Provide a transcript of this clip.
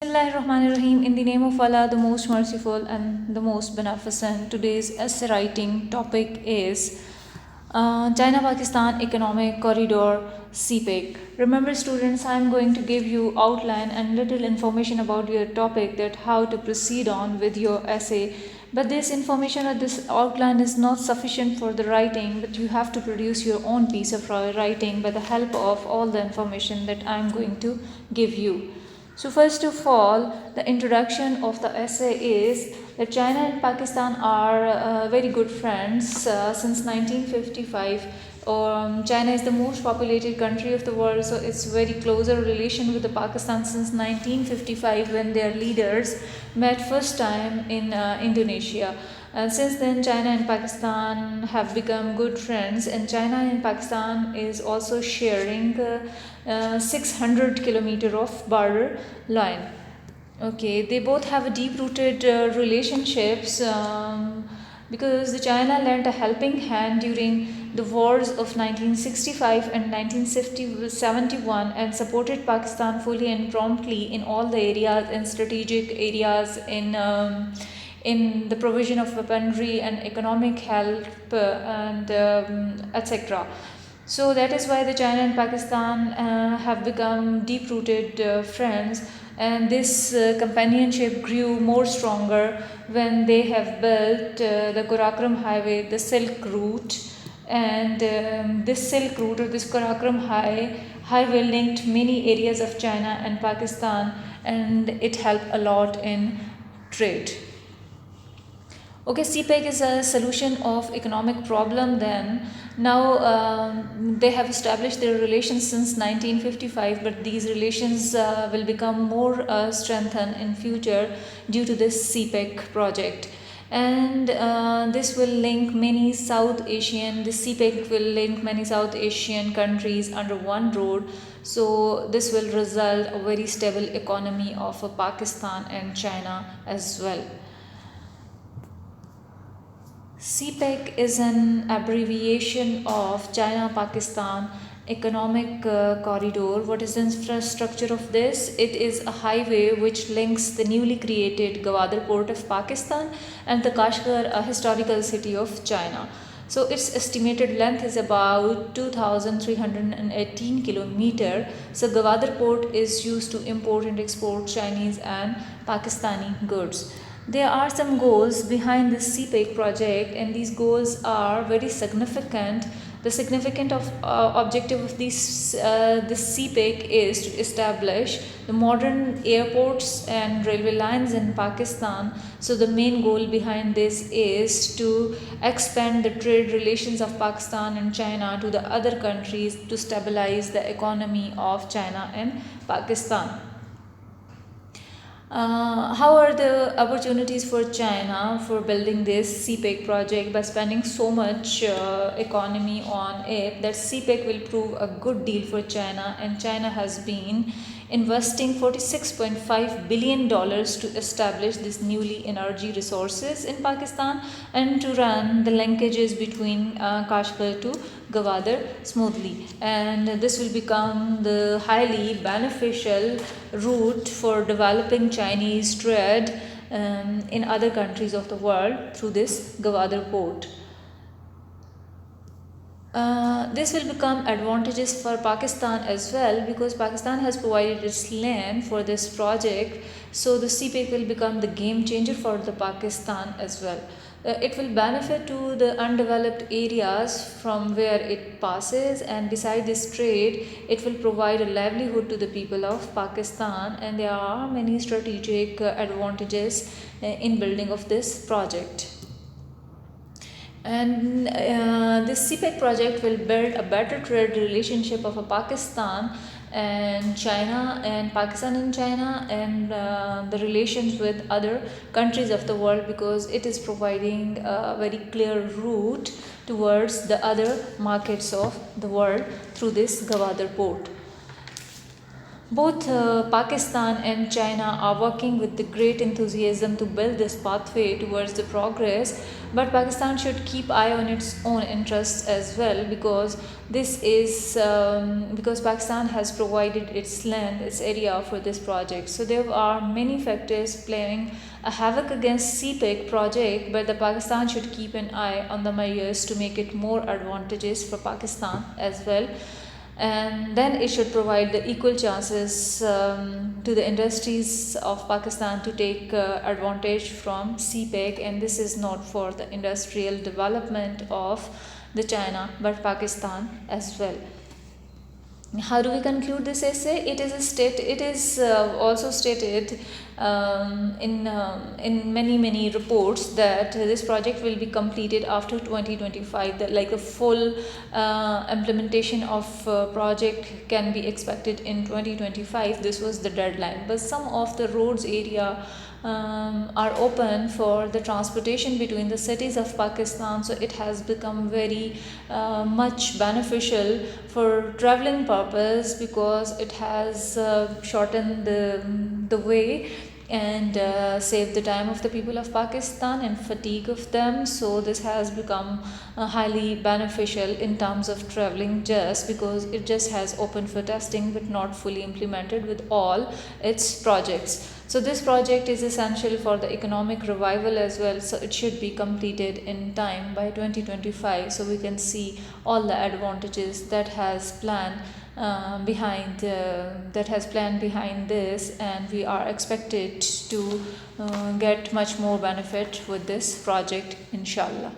Bismillahirrahmanirrahim. In the name of Allah, the most merciful and the most beneficent. Today's essay writing topic is China Pakistan Economic Corridor CPEC. Remember, students, I am going to give you outline and little information about your topic, that how to proceed on with your essay. But this information or this outline is not sufficient for the writing, but you have to produce your own piece of writing by the help of all the information that I am going to give you. So first of all, the introduction of the essay is that China and Pakistan are very good friends since 1955. China is the most populated country of the world, so it's very closer relation with the Pakistan since 1955, when their leaders met first time in Indonesia. And since then, China and Pakistan have become good friends, and China and Pakistan is also sharing 600 kilometer of border line. Okay, they both have a deep-rooted relationships, because the China lent a helping hand during the wars of 1965 and 1971 and supported Pakistan fully and promptly in all the areas and strategic areas in the provision of weaponry and economic help and etc. So that is why the China and Pakistan have become deep-rooted friends, and this companionship grew more stronger when they have built the Karakoram Highway, the Silk Route, and this Silk Route or this Karakoram Highway linked many areas of China and Pakistan, and it helped a lot in trade. Okay, CPEC is a solution of economic problem then. Now they have established their relations since 1955, but these relations will become more strengthened in future due to this CPEC project. And this will link many South Asian, the CPEC will link many South Asian countries under one road. So this will result a very stable economy of Pakistan and China as well. CPEC is an abbreviation of China-Pakistan Economic Corridor. What is the infrastructure of this? It is a highway which links the newly created Gwadar port of Pakistan and the Kashgar, a historical city of China. So its estimated length is about 2,318 kilometer. So Gwadar port is used to import and export Chinese and Pakistani goods. There are some goals behind this CPEC project, and these goals are very significant. The significant objective of this CPEC is to establish the modern airports and railway lines in Pakistan. So the main goal behind this is to expand the trade relations of Pakistan and China to the other countries to stabilize the economy of China and Pakistan. How are the opportunities for China for building this CPEC project? By spending so much economy on it, that CPEC will prove a good deal for China, and China has been investing $46.5 billion to establish this newly energy resources in Pakistan and to run the linkages between Kashgar to Gwadar smoothly, and this will become the highly beneficial route for developing Chinese trade in other countries of the world through this Gwadar port. This will become advantageous for Pakistan as well, because Pakistan has provided its land for this project. So the CPEC will become the game changer for the Pakistan as well. It will benefit to the undeveloped areas from where it passes, and beside this trade, it will provide a livelihood to the people of Pakistan, and there are many strategic advantages in building of this project. And this CPEC project will build a better trade relationship of Pakistan and China, and Pakistan and China, and the relations with other countries of the world, because it is providing a very clear route towards the other markets of the world through this Gwadar port. Both Pakistan and China are working with the great enthusiasm to build this pathway towards the progress, but Pakistan should keep eye on its own interests as well, because this is because Pakistan has provided its land, its area for this project. So there are many factors playing a havoc against CPEC project, but the Pakistan should keep an eye on the measures to make it more advantageous for Pakistan as well, and then it should provide the equal chances to the industries of Pakistan to take advantage from CPEC, and this is not for the industrial development of the China but Pakistan as well. How do we conclude this essay? It is also stated in many reports that this project will be completed after 2025. That like a full implementation of project can be expected in 2025. This was the deadline, but some of the roads area are open for the transportation between the cities of Pakistan, so it has become very much beneficial for traveling purpose, because it has shortened the way and save the time of the people of Pakistan and fatigue of them. So this has become highly beneficial in terms of traveling, just because it just has open for testing but not fully implemented with all its projects. So this project is essential for the economic revival as well, so it should be completed in time by 2025, so we can see all the advantages that has planned behind this, and we are expected to get much more benefit with this project, inshallah.